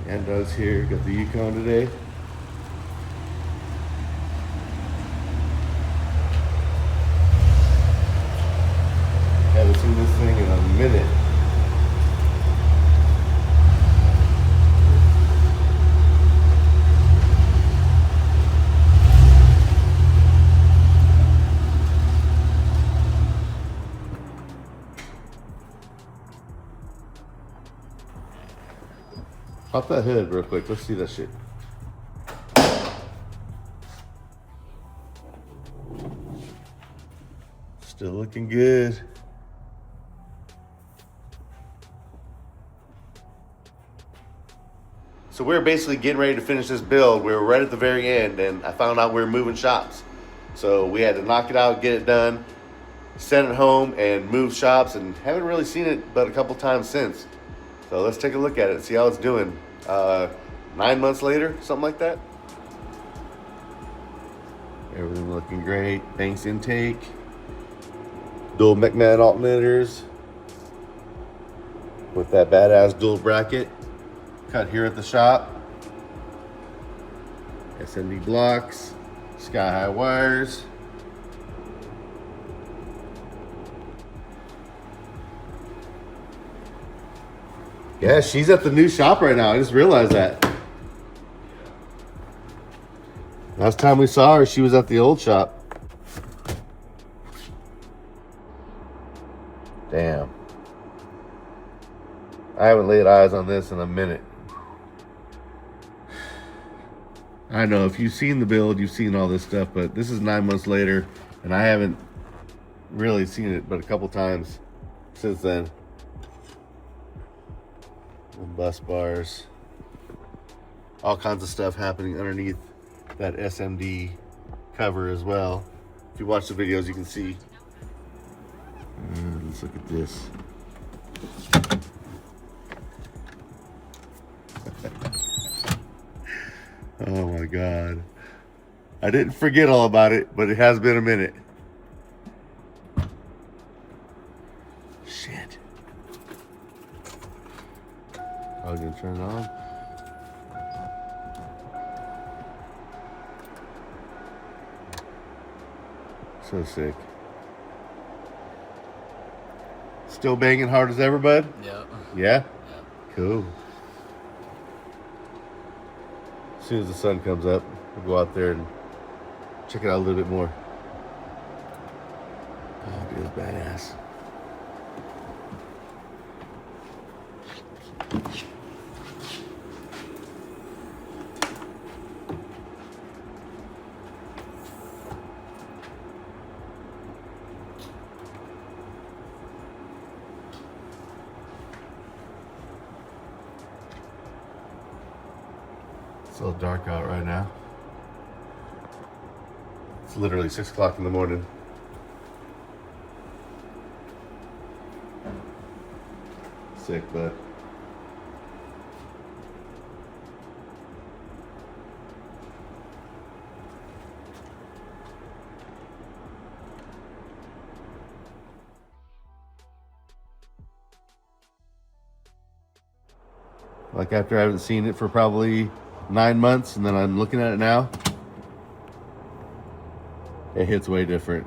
And Doug's here. Got the Yukon today. Haven't seen this thing in a minute. Pop that hood real quick. Let's see that shit. Still looking good. So we're basically getting ready to finish this build. We were right at the very end, and I found out we were moving shops. So we had to knock it out, get it done, send it home, and move shops, and haven't really seen it but a couple times since. So let's take a look at it and see how it's doing. 9 months later, something like that. Everything looking great. Banks intake. Dual Mechman alternators. With that badass dual bracket. Cut here at the shop. SMD blocks. SkyHigh wires. Yeah, she's at the new shop right now. I just realized that. Last time we saw her, she was at the old shop. Damn. I haven't laid eyes on this in a minute. I know, if you've seen the build, you've seen all this stuff, but this is 9 months later, and I haven't really seen it but a couple times since then. And bus bars, all kinds of stuff happening underneath that SMD cover as well. If you watch the videos, you can see. Let's look at this. Oh my God. I didn't forget all about it, but it has been a minute. Shit. I was gonna turn it on. So sick. Still banging hard as ever, bud? Yeah. Yeah? Cool. As soon as the sun comes up, we'll go out there and check it out a little bit more. Oh, dude, badass. It's a little dark out right now. It's literally 6 o'clock in the morning. Sick, bud. Like after I haven't seen it for probably 9 months, and then I'm looking at it now, it hits way different.